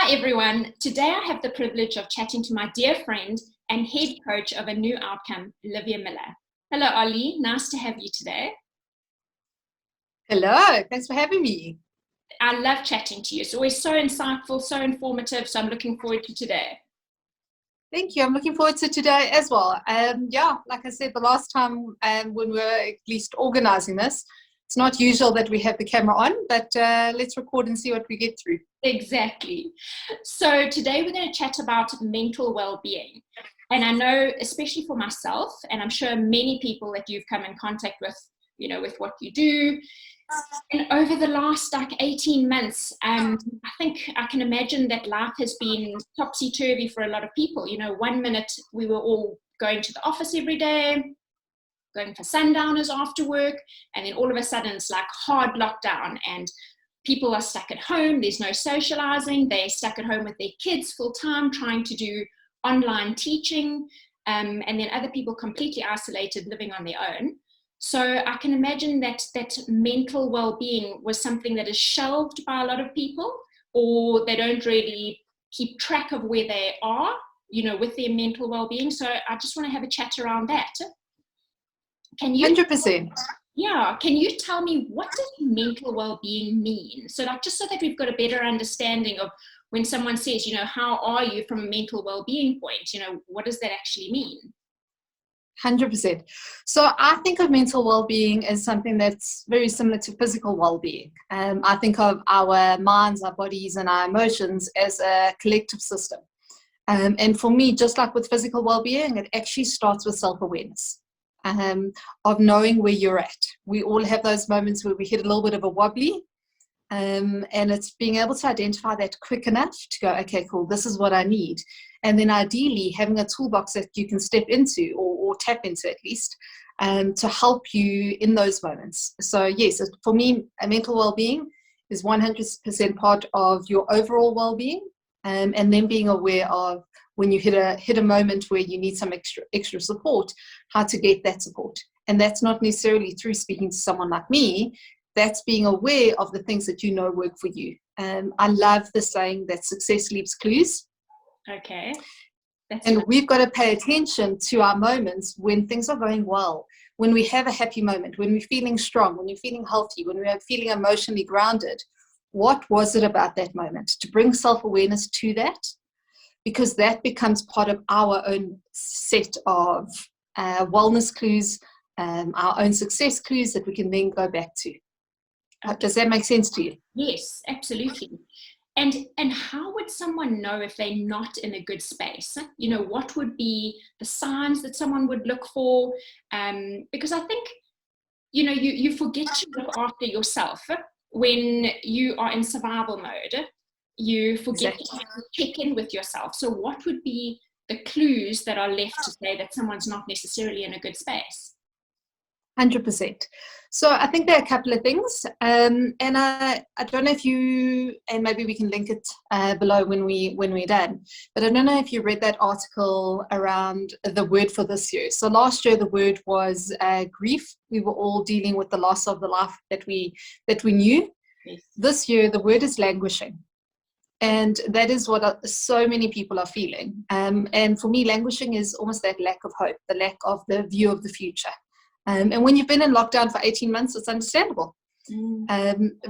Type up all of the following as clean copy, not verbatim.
Hi everyone. Today I have the privilege of chatting to my dear friend and head coach of Anew outcome, Olivia Millar. Hello Ollie, nice to have you today. Hello, thanks for having me. I love chatting to you. It's always so insightful, so informative, so I'm looking forward to today. Thank you. I'm looking forward to today as well. Yeah, like I said, the last time when we were at least organizing this, it's not usual that we have the camera on, but let's record and see what we get through. Exactly. So today we're going to chat about mental well-being. And I know, especially for myself, and I'm sure many people that you've come in contact with, with what you do, and over the last 18 months, I think I can imagine that life has been topsy-turvy for a lot of people. 1 minute we were all going to the office every day, going for sundowners after work, and then all of a sudden it's like hard lockdown and people are stuck at home. There's no socializing. They're stuck at home with their kids full time trying to do online teaching, and then other people completely isolated living on their own. So I can imagine that mental well-being was something that is shelved by a lot of people, or they don't really keep track of where they are, with their mental well-being. So I just want to have a chat around that. Can you 100%. Yeah, can you tell me, what does mental well-being mean? So just so that we've got a better understanding of when someone says, how are you from a mental well-being point, what does that actually mean? 100%. So I think of mental well-being as something that's very similar to physical well-being. I think of our minds, our bodies, and our emotions as a collective system. And for me, just like with physical well-being, it actually starts with self-awareness. Of knowing where you're at. We all have those moments where we hit a little bit of a wobbly, and it's being able to identify that quick enough to go, okay, cool, this is what I need. And then ideally having a toolbox that you can step into or tap into at least, to help you in those moments. So yes, for me, a mental well-being is 100% part of your overall well-being, and then being aware of when you hit a moment where you need some extra support, how to get that support. And that's not necessarily through speaking to someone like me. That's being aware of the things that work for you. I love the saying that success leaves clues. Okay. And we've got to pay attention to our moments when things are going well, when we have a happy moment, when we're feeling strong, when we're feeling healthy, when we're feeling emotionally grounded. What was it about that moment? To bring self-awareness to that, because that becomes part of our own set of wellness clues, our own success clues that we can then go back to. Does that make sense to you? Yes, absolutely. And how would someone know if they're not in a good space? What would be the signs that someone would look for? Because I think, you forget to look after yourself when you are in survival mode. You forget to check in with yourself. So what would be the clues that are left to say that someone's not necessarily in a good space? 100%. So I think there are a couple of things, and I don't know if you, and maybe we can link it below when we're done, but I don't know if you read that article around the word for this year. So last year the word was grief. We were all dealing with the loss of the life that we knew. Yes. This year the word is languishing. And that is what so many people are feeling. And for me, languishing is almost that lack of hope, the lack of the view of the future. And when you've been in lockdown for 18 months, it's understandable.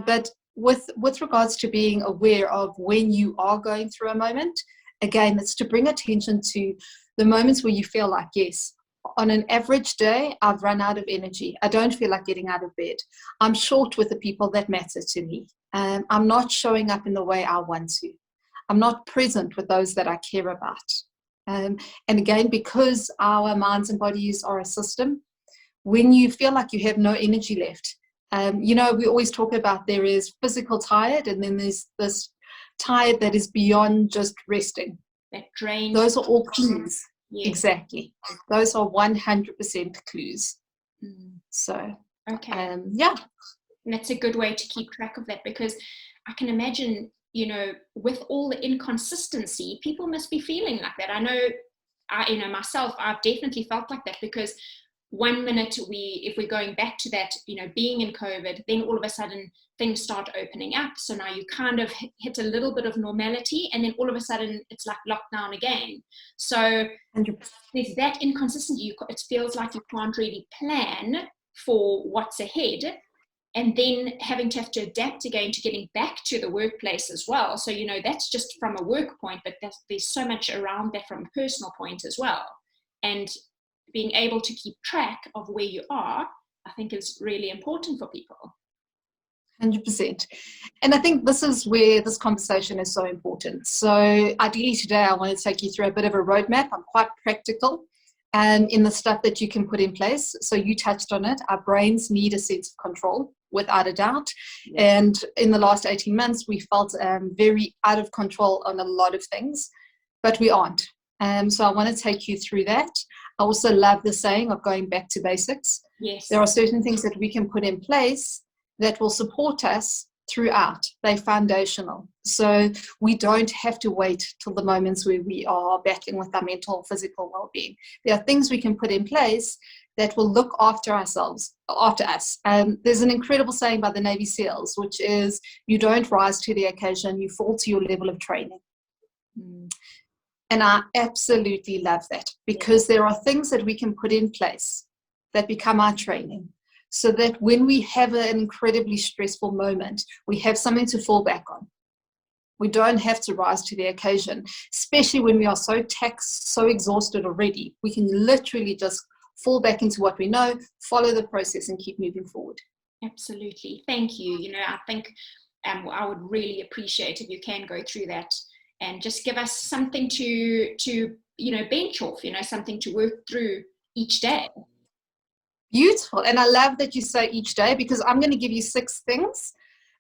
But with regards to being aware of when you are going through a moment, again, it's to bring attention to the moments where you feel like, yes, on an average day, I've run out of energy. I don't feel like getting out of bed. I'm short with the people that matter to me. I'm not showing up in the way I want to. I'm not present with those that I care about. And again, because our minds and bodies are a system, when you feel like you have no energy left, we always talk about there is physical tired, and then there's this tired that is beyond just resting. That drains. Those are all clues. Yes. Exactly. Those are 100% clues. So, okay. Yeah. And that's a good way to keep track of that, because I can imagine, with all the inconsistency, people must be feeling like that. I know, myself, I've definitely felt like that, because one minute if we're going back to that, being in COVID, then all of a sudden things start opening up. So now you kind of hit a little bit of normality, and then all of a sudden it's like lockdown again. So 100%. there's that inconsistency. It feels like you can't really plan for what's ahead, and then having to have to adapt again to getting back to the workplace as well. So, that's just from a work point, but there's so much around that from a personal point as well. And being able to keep track of where you are, I think is really important for people. 100%. And I think this is where this conversation is so important. So ideally today, I want to take you through a bit of a roadmap. I'm quite practical in the stuff that you can put in place. So you touched on it. Our brains need a sense of control, without a doubt. Yes. And in the last 18 months, we felt very out of control on a lot of things, but we aren't. So I want to take you through that. I also love the saying of going back to basics. Yes. There are certain things that we can put in place that will support us throughout. They're foundational. So we don't have to wait till the moments where we are battling with our mental or physical well-being. There are things we can put in place that will look after us. There's an incredible saying by the Navy SEALs, which is, you don't rise to the occasion, you fall to your level of training. And I absolutely love that, because there are things that we can put in place that become our training, so that when we have an incredibly stressful moment, we have something to fall back on. We don't have to rise to the occasion, especially when we are so taxed, so exhausted already. We can literally just fall back into what we know, follow the process, and keep moving forward. Absolutely. Thank you. I think I would really appreciate if you can go through that and just give us something to bench off, something to work through each day. Beautiful. And I love that you say each day, because I'm going to give you 6 things,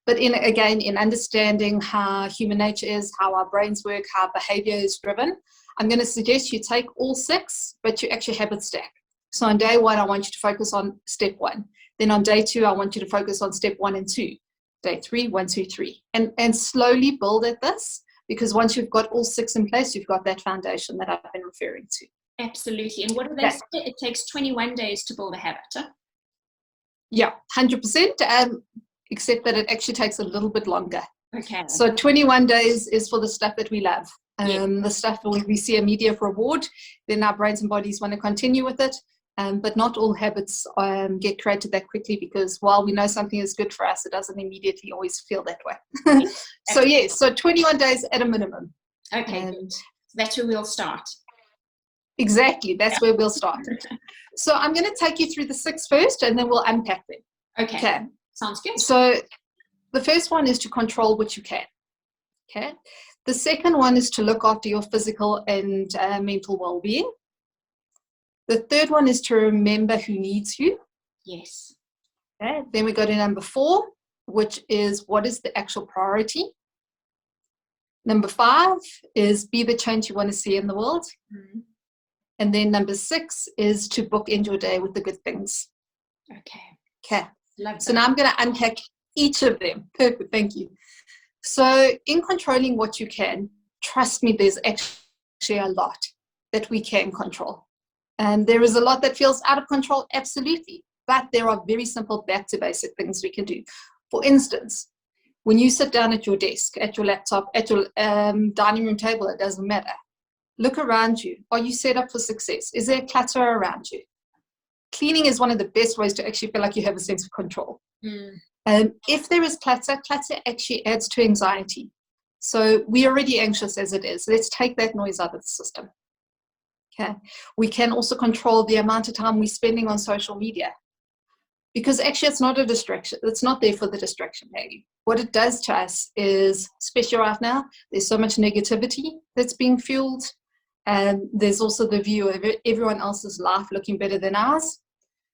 but in understanding how human nature is, how our brains work, how behavior is driven, I'm going to suggest you take all 6, but you actually habit stack. So on day 1, I want you to focus on step 1. Then on day 2, I want you to focus on step 1 and 2. Day 3, 1, 2, 3. And slowly build at this, because once you've got all 6 in place, you've got that foundation that I've been referring to. Absolutely. And what do they say? It takes 21 days to build a habit. Huh? Yeah, 100%, except that it actually takes a little bit longer. Okay. So 21 days is for the stuff that we love. Yes. The stuff where we see immediate reward, then our brains and bodies want to continue with it. But not all habits get created that quickly, because while we know something is good for us, it doesn't immediately always feel that way. Yes, so 21 days at a minimum. Okay, good. That's where we'll start. Exactly, that's where we'll start. So I'm going to take you through the 6 first, and then we'll unpack them. Okay. Sounds good. So the first one is to control what you can. Okay. The second one is to look after your physical and mental well-being. The third one is to remember who needs you. Yes. Okay. Then we go to number 4, which is, what is the actual priority? Number 5 is be the change you want to see in the world. Mm-hmm. And then number 6 is to bookend your day with the good things. Okay. So now I'm going to unpack each of them. Perfect. Thank you. So in controlling what you can, trust me, there's actually a lot that we can control. And there is a lot that feels out of control, absolutely. But there are very simple back to basic things we can do. For instance, when you sit down at your desk, at your laptop, at your dining room table, it doesn't matter. Look around you. Are you set up for success? Is there clutter around you? Cleaning is one of the best ways to actually feel like you have a sense of control. If there is clutter actually adds to anxiety. So we're already anxious as it is. Let's take that noise out of the system. Okay. We can also control the amount of time we're spending on social media, because actually it's not a distraction. It's not there for the distraction value. What it does to us is, especially right now, there's so much negativity that's being fueled. And there's also the view of everyone else's life looking better than ours.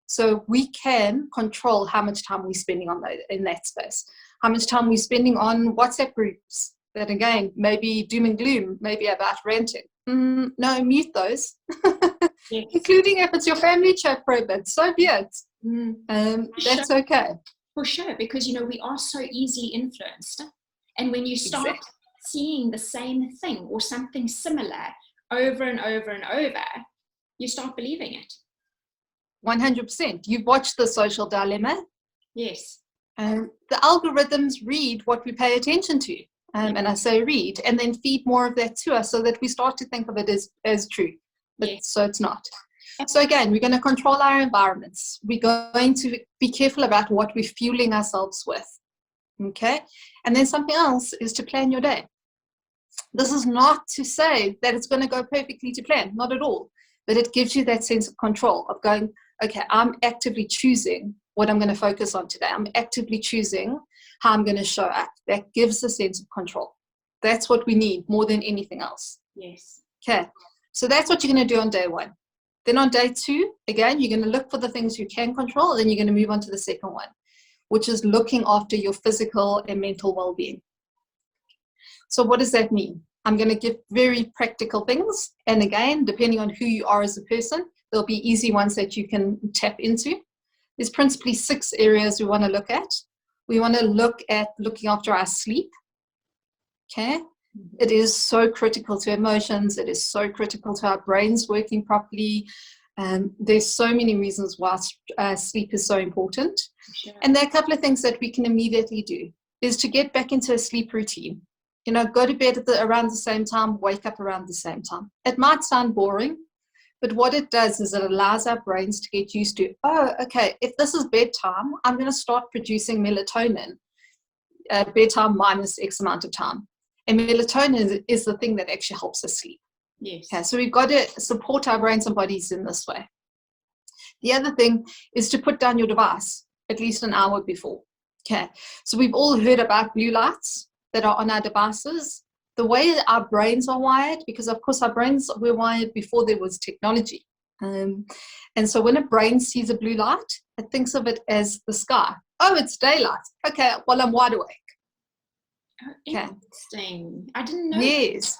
So we can control how much time we're spending on in that space. How much time we're spending on WhatsApp groups that, again, maybe doom and gloom, maybe about ranting. No, mute those. Yes. Including if it's your family chat for a bit. So be it. That's okay. For sure, because, we are so easily influenced. And when you start seeing the same thing or something similar over and over and over, you start believing it. 100%. You've watched The Social Dilemma. Yes. The algorithms read what we pay attention to. And I say read, and then feed more of that to us so that we start to think of it as true. But Yes. so it's not. So again, we're going to control our environments. We're going to be careful about what we're fueling ourselves with. Okay? And then something else is to plan your day. This is not to say that it's going to go perfectly to plan, not at all. But it gives you that sense of control of going, okay, I'm actively choosing what I'm going to focus on today. I'm actively choosing how I'm going to show up. That gives a sense of control. That's what we need more than anything else. Yes. Okay. So that's what you're going to do on day 1. Then on day 2, again, you're going to look for the things you can control. Then you're going to move on to the second one, which is looking after your physical and mental well-being. So what does that mean? I'm going to give very practical things. And again, depending on who you are as a person, there'll be easy ones that you can tap into. There's principally 6 areas we want to look at. We want to look at looking after our sleep. Okay. It is so critical to emotions. It is so critical to our brains working properly. There's so many reasons why sleep is so important. Sure. And there are a couple of things that we can immediately do is to get back into a sleep routine. Go to bed around the same time, wake up around the same time. It might sound boring, but what it does is it allows our brains to get used to, oh, okay, if this is bedtime, I'm going to start producing melatonin, bedtime minus X amount of time. And melatonin is the thing that actually helps us sleep. Yes. Okay, so we've got to support our brains and bodies in this way. The other thing is to put down your device at least an hour before. Okay, so we've all heard about blue lights that are on our devices. The way our brains are wired, because of course our brains were wired before there was technology. And so when a brain sees a blue light, it thinks of it as the sky. Oh, it's daylight. Okay, well, I'm wide awake. Okay. Interesting. I didn't know. Yes.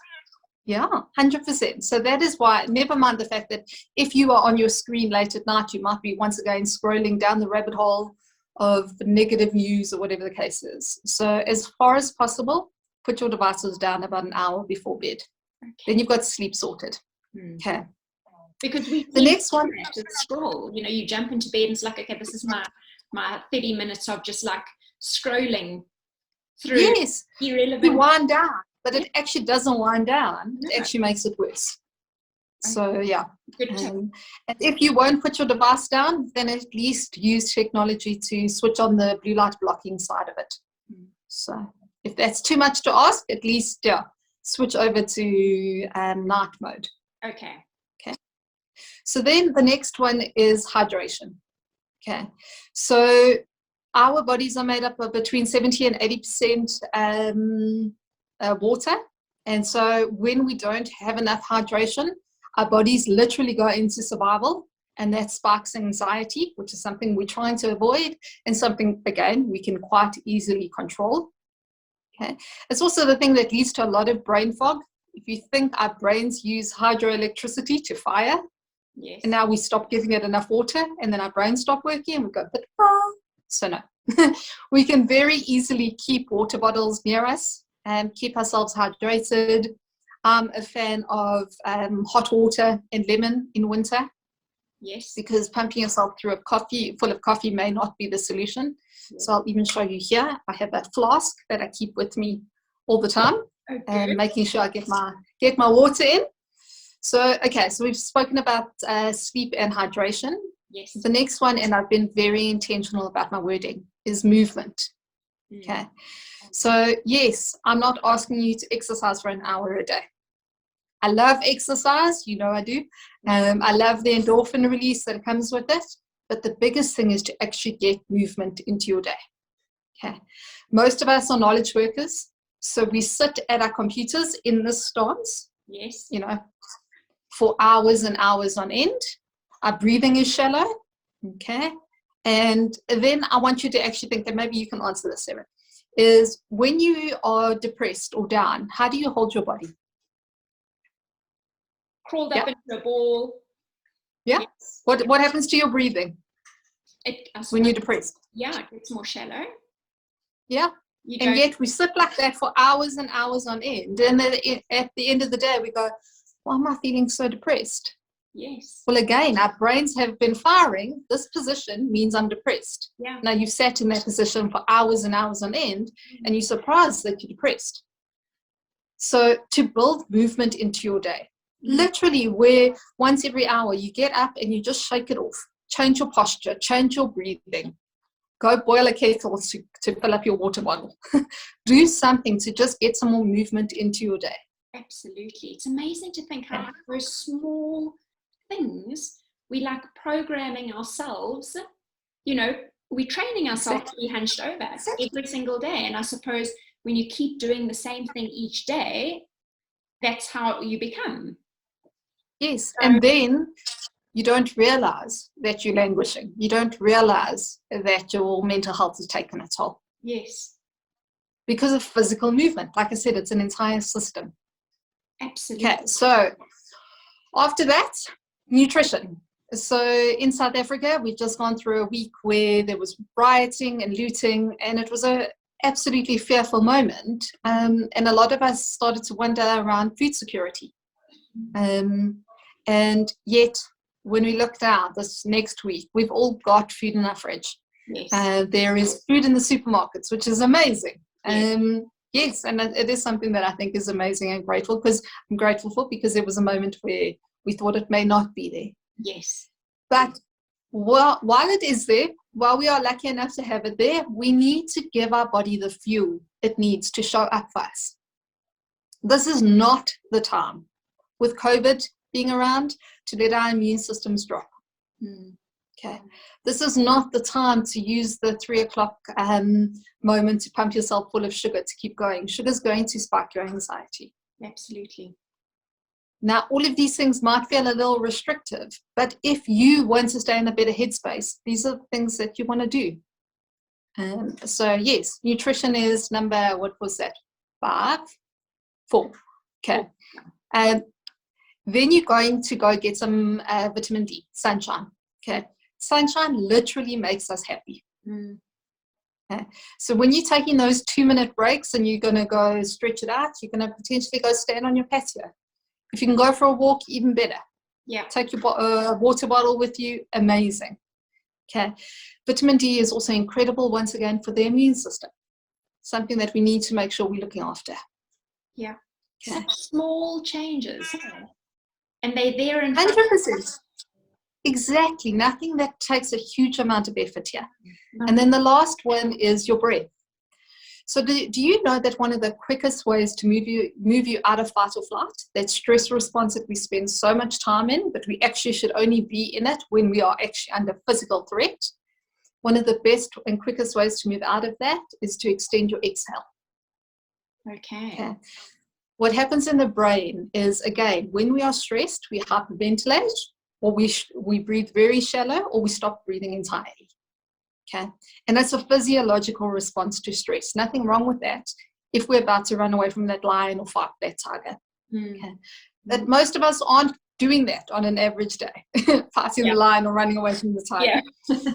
Yeah, 100%. So that is why, never mind the fact that if you are on your screen late at night, you might be once again scrolling down the rabbit hole of negative news or whatever the case is. So as far as possible, put your devices down about an hour before bed. Okay. Then you've got sleep sorted. Okay. Because the next one, to scroll, you jump into bed and it's like, okay, this is my 30 minutes of just like scrolling through. Yes, irrelevant. You wind down, but it actually doesn't wind down. It actually makes it worse. So yeah. And if you won't put your device down, then at least use technology to switch on the blue light blocking side of it. So if that's too much to ask, at least switch over to night mode. Okay. So then the next one is hydration. Okay. So our bodies are made up of between 70 and 80% water. And so when we don't have enough hydration, our bodies literally go into survival, and that sparks anxiety, which is something we're trying to avoid, and something, again, we can quite easily control. Okay. It's also the thing that leads to a lot of brain fog. If you think our brains use hydroelectricity to fire, yes, and now we stop giving it enough water, and then our brains stop working, and we go, so no. We can very easily keep water bottles near us and keep ourselves hydrated. I'm a fan of hot water and lemon in winter. Yes. Because pumping yourself through full of coffee may not be the solution. Yes. So I'll even show you here. I have that flask that I keep with me all the time, and making sure I get my water in. So, okay, so we've spoken about sleep and hydration. Yes. The next one, and I've been very intentional about my wording, is movement. Okay. So, yes, I'm not asking you to exercise for an hour a day. I love exercise, I do. I love the endorphin release that comes with it. But the biggest thing is to actually get movement into your day. Okay. Most of us are knowledge workers. So we sit at our computers in this stance. Yes. For hours and hours on end. Our breathing is shallow. Okay. And then I want you to actually think, and maybe you can answer this, Sarah, is when you are depressed or down, how do you hold your body? Crawled up into a ball. Yeah. Yes. What happens to your breathing when you're depressed? Yeah, it gets more shallow. Yeah. And yet we sit like that for hours and hours on end. And then at the end of the day, we go, why am I feeling so depressed? Yes. Well, again, our brains have been firing. This position means I'm depressed. Yeah. Now you've sat in that position for hours and hours on end, and you're surprised that you're depressed. So to build movement into your day, literally where once every hour you get up and you just shake it off, change your posture, change your breathing, go boil a kettle to fill up your water bottle. Do something to just get some more movement into your day. Absolutely. It's amazing to think how those small things, we like programming ourselves, we're training ourselves to be hunched over every single day. And I suppose when you keep doing the same thing each day, that's how you become. Yes, and then you don't realize that you're languishing. You don't realize that your mental health has taken a toll. Yes. Because of physical movement. Like I said, it's an entire system. Absolutely. Okay, so after that, nutrition. So in South Africa, we've just gone through a week where there was rioting and looting, and it was a absolutely fearful moment. And a lot of us started to wonder around food security. And yet, when we looked out this next week, we've all got food in our fridge. Yes. There is food in the supermarkets, which is amazing. Yes. Yes, and it is something that I think is amazing and grateful, because I'm grateful for, because there was a moment where we thought it may not be there. Yes. But while it is there, while we are lucky enough to have it there, we need to give our body the fuel it needs to show up for us. This is not the time, with COVID being around, to let our immune systems drop. Okay, this is not the time to use the 3 o'clock moment to pump yourself full of sugar to keep going. Sugar is going to spike your anxiety. Absolutely. Now, all of these things might feel a little restrictive, but if you want to stay in a better headspace, these are the things that you want to do. So yes, nutrition is number, what was that? 4. Okay. Then you're going to go get some vitamin D, sunshine. Okay. Sunshine literally makes us happy. Okay. So when you're taking those 2-minute breaks and you're going to go stretch it out, you're going to potentially go stand on your patio. If you can go for a walk, even better. Yeah. Take your water bottle with you, amazing. Okay. Vitamin D is also incredible, once again, for the immune system. Something that we need to make sure we're looking after. Yeah. Okay. Such small changes. And they're there in 100%. Exactly. Nothing that takes a huge amount of effort here. And then the last one is your breath. So do you know that one of the quickest ways to move you out of fight or flight, that stress response that we spend so much time in, but we actually should only be in it when we are actually under physical threat? One of the best and quickest ways to move out of that is to extend your exhale. Okay. What happens in the brain is, again, when we are stressed, we hyperventilate, or we breathe very shallow, or we stop breathing entirely. Okay, and that's a physiological response to stress. Nothing wrong with that if we're about to run away from that lion or fight that tiger. Okay, but most of us aren't doing that on an average day, fighting the lion or running away from the tiger.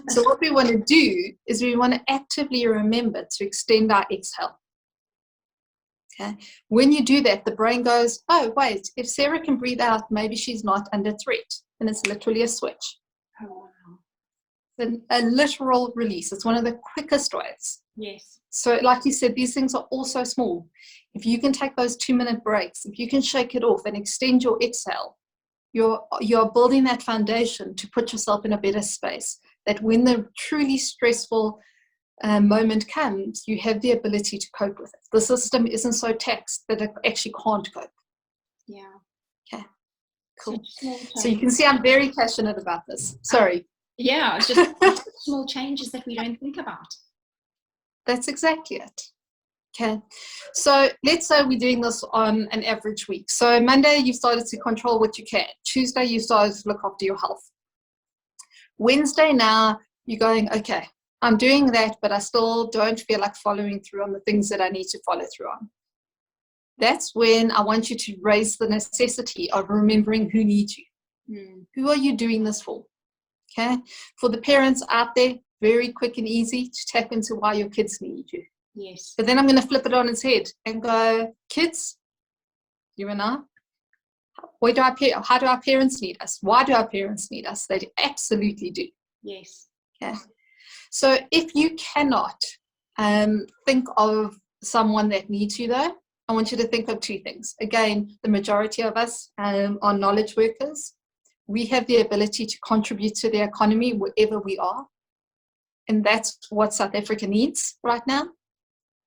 So what we want to do is we want to actively remember to extend our exhale. Okay, when you do that, the brain goes, oh wait, if Sarah can breathe out, maybe she's not under threat, and it's literally a switch. A literal release. It's one of the quickest ways. Yes. So like you said, these things are all so small. If you can take those 2-minute breaks, if you can shake it off and extend your exhale, you're building that foundation to put yourself in a better space, that when the truly stressful moment comes, you have the ability to cope with it. The system isn't so taxed that it actually can't cope. Yeah. Okay, cool. So you can see I'm very passionate about this. Sorry. Yeah, it's just small changes that we don't think about. That's exactly it. Okay, so let's say we're doing this on an average week. So Monday, you started to control what you can. Tuesday, you started to look after your health. Wednesday, now you're going, okay, I'm doing that, but I still don't feel like following through on the things that I need to follow through on. That's when I want you to raise the necessity of remembering who needs you. Who are you doing this for? Okay, for the parents out there, very quick and easy to tap into why your kids need you. Yes. But then I'm going to flip it on its head and go, kids, you and I, How do our parents need us? Why do our parents need us? They absolutely do. Yes. Okay. So if you cannot think of someone that needs you, though, I want you to think of two things. Again, the majority of us are knowledge workers. We have the ability to contribute to the economy wherever we are. And that's what South Africa needs right now,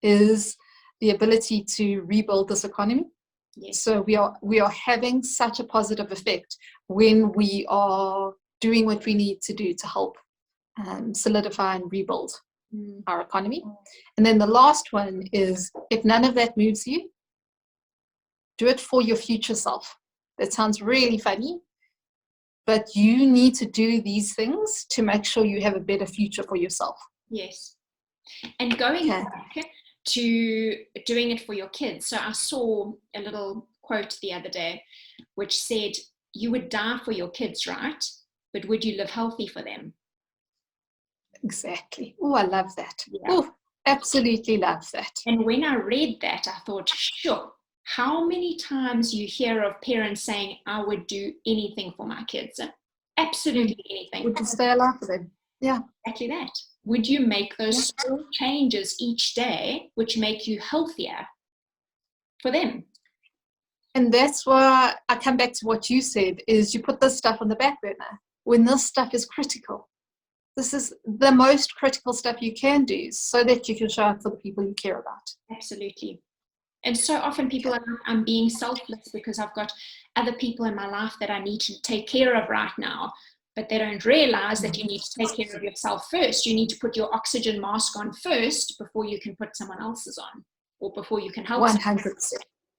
is the ability to rebuild this economy. Yes. So we are having such a positive effect when we are doing what we need to do to help solidify and rebuild our economy. And then the last one is, if none of that moves you, do it for your future self. That sounds really funny, but you need to do these things to make sure you have a better future for yourself. Yes. And going back to doing it for your kids. So I saw a little quote the other day, which said, you would die for your kids, right? But would you live healthy for them? Exactly. Oh, I love that. Yeah. Oh, absolutely love that. And when I read that, I thought, sure, how many times you hear of parents saying, I would do anything for my kids? Absolutely anything. Would you stay alive for them? Yeah. Exactly that. Would you make those small changes each day which make you healthier for them? And that's why I come back to what you said, is you put this stuff on the back burner when this stuff is critical. This is the most critical stuff you can do so that you can show up for the people you care about. Absolutely. And so often people are, I'm being selfless because I've got other people in my life that I need to take care of right now. But they don't realize that you need to take care of yourself first. You need to put your oxygen mask on first before you can put someone else's on, or before you can help 100%.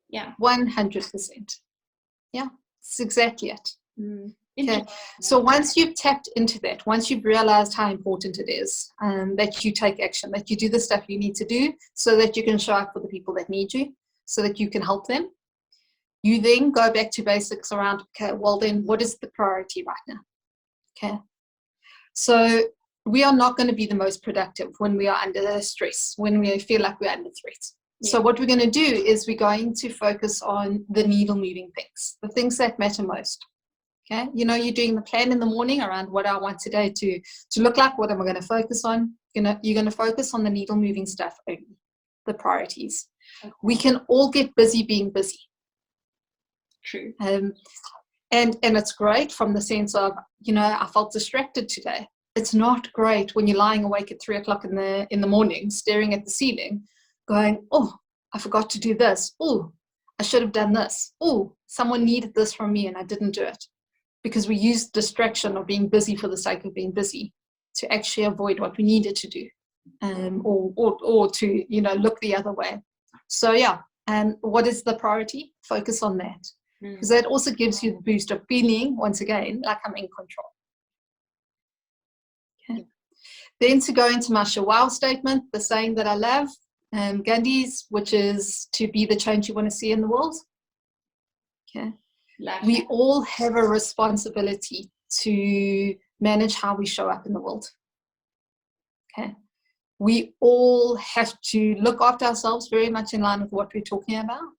Yeah. 100%. Yeah, that's exactly it. Okay. So once you've tapped into that, once you've realized how important it is, that you take action, that you do the stuff you need to do so that you can show up for the people that need you, so that you can help them, you then go back to basics around, okay, well then what is the priority right now? Okay. So we are not going to be the most productive when we are under stress, when we feel like we're under threat. Yeah. So what we're going to do is we're going to focus on the needle moving things, the things that matter most. Okay, you're doing the plan in the morning around what I want today to look like, what am I going to focus on? You're going to focus on the needle moving stuff only, the priorities. Okay. We can all get busy being busy. True. And it's great from the sense of, I felt distracted today. It's not great when you're lying awake at 3:00 in the morning, staring at the ceiling, going, oh, I forgot to do this. Oh, I should have done this. Oh, someone needed this from me and I didn't do it. Because we used distraction of being busy for the sake of being busy to actually avoid what we needed to do, or to look the other way. So yeah, and what is the priority? Focus on that, because that also gives you the boost of feeling, once again, like I'm in control. Okay. Then to go into my wow statement, the saying that I love, Gandhi's, which is to be the change you want to see in the world. Okay. We all have a responsibility to manage how we show up in the world. Okay. We all have to look after ourselves, very much in line with what we're talking about,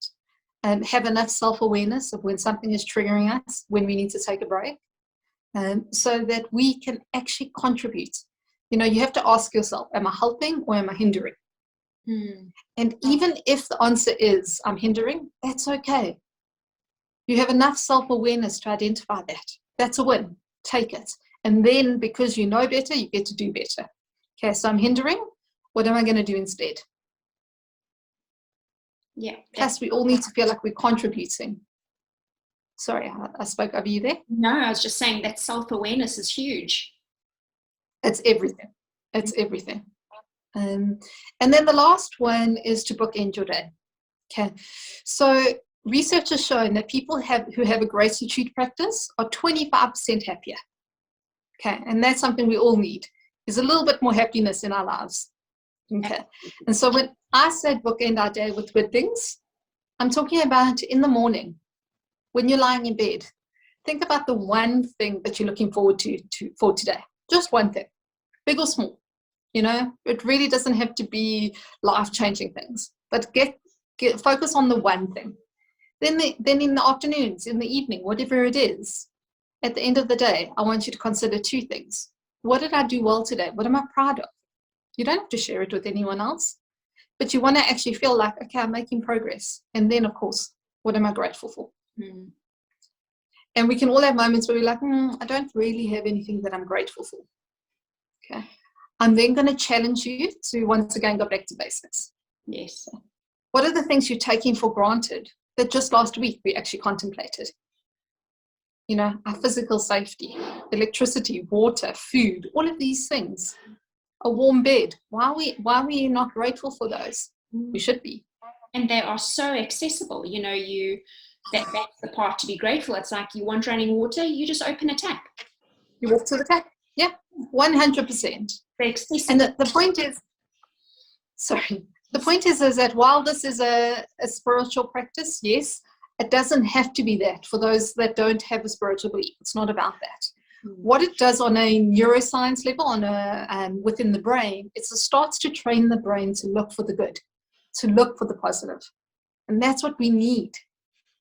and have enough self-awareness of when something is triggering us, when we need to take a break, so that we can actually contribute. You have to ask yourself, am I helping or am I hindering? And even if the answer is I'm hindering, that's okay. You have enough self-awareness to identify that. That's a win. Take it. And then because you know better, you get to do better. Okay, so I'm hindering. What am I going to do instead? Yeah. Plus, we all need to feel like we're contributing. Sorry, I spoke over you there. No, I was just saying that self-awareness is huge. It's everything. It's everything. And then the last one is to bookend your day. Okay, so research has shown that people who have a gratitude practice are 25% happier. Okay, and that's something we all need, is a little bit more happiness in our lives. Okay, and so when I say bookend our day with good things, I'm talking about in the morning, when you're lying in bed, think about the one thing that you're looking forward to for today. Just one thing, big or small. It really doesn't have to be life-changing things, but get focus on the one thing. Then in the afternoons, in the evening, whatever it is, at the end of the day, I want you to consider two things. What did I do well today? What am I proud of? You don't have to share it with anyone else, but you want to actually feel like, okay, I'm making progress. And then, of course, what am I grateful for? Mm. And we can all have moments where we're like, I don't really have anything that I'm grateful for. Okay. I'm then going to challenge you to once again go back to basics. Yes. What are the things you're taking for granted that just last week we actually contemplated? You know, our physical safety, electricity, water, food, all of these things. A warm bed. Why are we not grateful for those? We should be. And they are so accessible. You know, that's the part to be grateful. It's like you want running water, you just open a tap. You walk to the tap. Yeah, 100%. They're accessible. And the point is, the point is that while this is a spiritual practice, yes, it doesn't have to be that for those that don't have a spiritual belief. It's not about that. What it does on a neuroscience level, within the brain, it starts to train the brain to look for the good, to look for the positive. And that's what we need,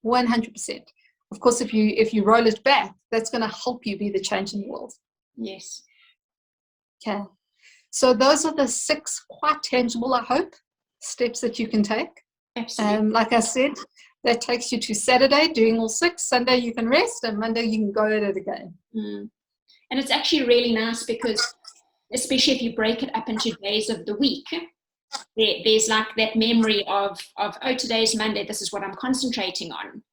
100%. Of course, if you roll it back, that's going to help you be the change in the world. Yes. Okay. So those are the 6 quite tangible, I hope, steps that you can take. Absolutely. Like I said, that takes you to Saturday doing all 6. Sunday you can rest, and Monday you can go at it again. And it's actually really nice because, especially if you break it up into days of the week, there's like that memory of oh, today's Monday, this is what I'm concentrating on.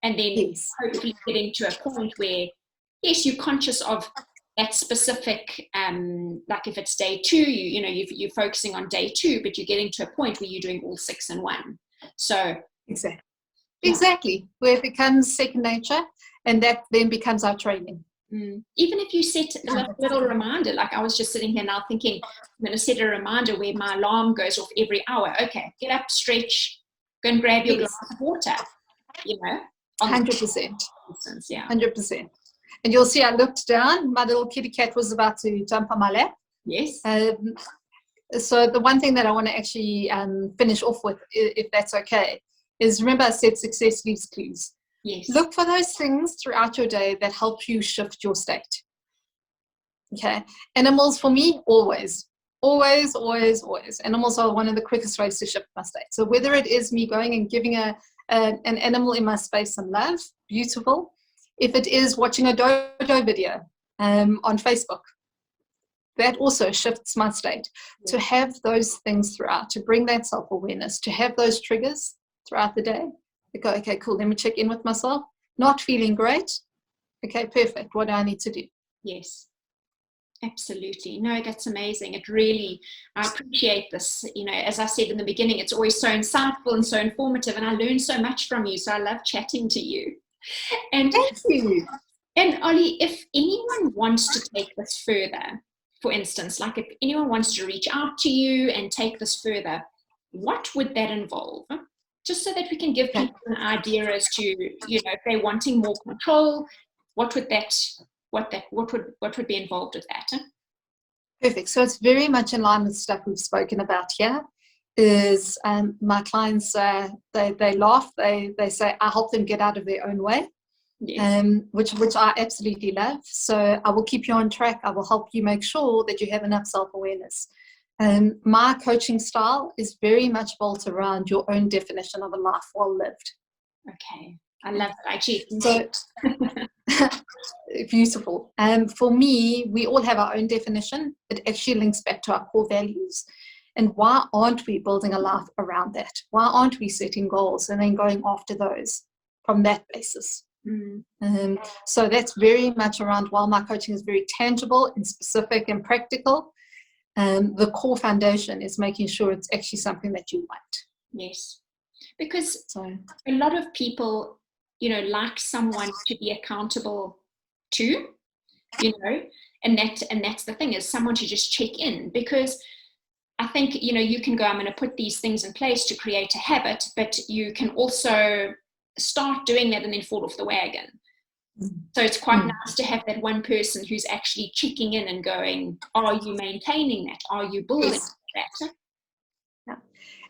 And then Yes. hopefully getting to a point where, yes, you're conscious of that specific, like if it's day 2, you're focusing on day 2, but you're getting to a point where you're doing all 6 in one. So exactly, where it becomes second nature, and that then becomes our training. Even if you set a little reminder, like I was just sitting here now thinking, I'm going to set a reminder where my alarm goes off every hour. Okay, get up, stretch, go and grab your glass of water, 100%. Yeah. 100%. And you'll see I looked down, my little kitty cat was about to jump on my lap. Yes. So the one thing that I want to actually finish off with, if that's okay, is remember I said success leaves clues. Yes. Look for those things throughout your day that help you shift your state. Okay. Animals for me, always. Animals are one of the quickest ways to shift my state. So whether it is me going and giving an animal in my space some love, beautiful. If it is watching a dodo video on Facebook, that also shifts my state. To have those things throughout, to bring that self-awareness, to have those triggers throughout the day. You go, okay, cool, let me check in with myself. Not feeling great. Okay, perfect. What do I need to do? Yes, absolutely. No, that's amazing. It really, I appreciate this. As I said in the beginning, it's always so insightful and so informative, and I learn so much from you. So I love chatting to you. And thank you. And Ollie, if anyone wants to take this further, for instance, like if anyone wants to reach out to you and take this further, what would that involve? Just so that we can give people an idea as to, if they're wanting more control, what would be involved with that? Perfect. So it's very much in line with stuff we've spoken about here. Is my clients they laugh, they say I help them get out of their own way. Yes. Which I absolutely love. So I will keep you on track. I will help you make sure that you have enough self-awareness. My coaching style is very much built around your own definition of a life well lived. Okay, I love that. Actually, so beautiful. For me, we all have our own definition. It actually links back to our core values. And why aren't we building a life around that? Why aren't we setting goals and then going after those from that basis? So that's very much around, while my coaching is very tangible and specific and practical, the core foundation is making sure it's actually something that you want. Yes, because a lot of people, like someone to be accountable to, and that's the thing, is someone to just check in. Because I think, you can go, I'm going to put these things in place to create a habit, but you can also start doing that and then fall off the wagon. So it's quite nice to have that one person who's actually checking in and going, are you maintaining that? Are you building that? Yeah.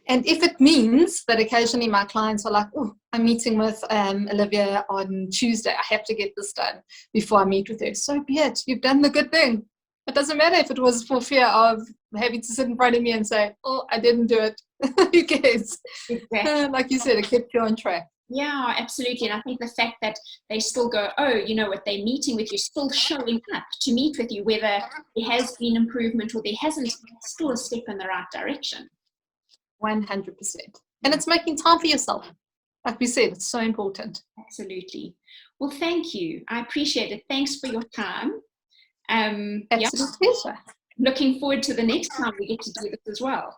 And if it means that occasionally my clients are like, oh, I'm meeting with Olivia on Tuesday, I have to get this done before I meet with her, so be it. You've done the good thing. It doesn't matter if it was for fear of having to sit in front of me and say, oh, I didn't do it. Who cares? Exactly. Like you said, it kept you on track. Yeah, absolutely. And I think the fact that they still go, oh, you know what, they're meeting with you, still showing up to meet with you, whether there has been improvement or there hasn't, still a step in the right direction. 100%. And it's making time for yourself. Like we said, it's so important. Absolutely. Well, thank you. I appreciate it. Thanks for your time. Absolute pleasure. Looking forward to the next time we get to do this as well.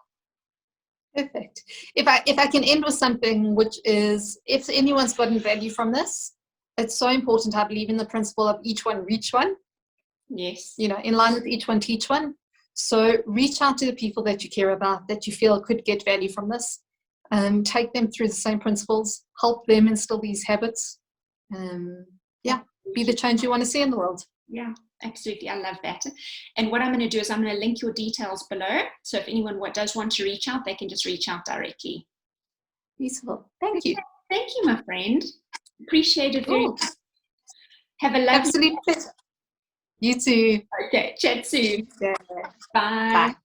Perfect. If I can end with something, which is, if anyone's gotten value from this, it's so important, I believe in the principle of each one, reach one. Yes. You know, in line with each one, teach one. So reach out to the people that you care about, that you feel could get value from this. Take them through the same principles, help them instill these habits. Be the change you want to see in the world. Yeah, absolutely. I love that. And what I'm going to do is I'm going to link your details below. So if anyone does want to reach out, they can just reach out directly. Beautiful. Thank you. Thank you, my friend. Appreciate it very much. Have a lovely Absolute pleasure. You too. Okay, chat soon. Yeah. Bye. Bye.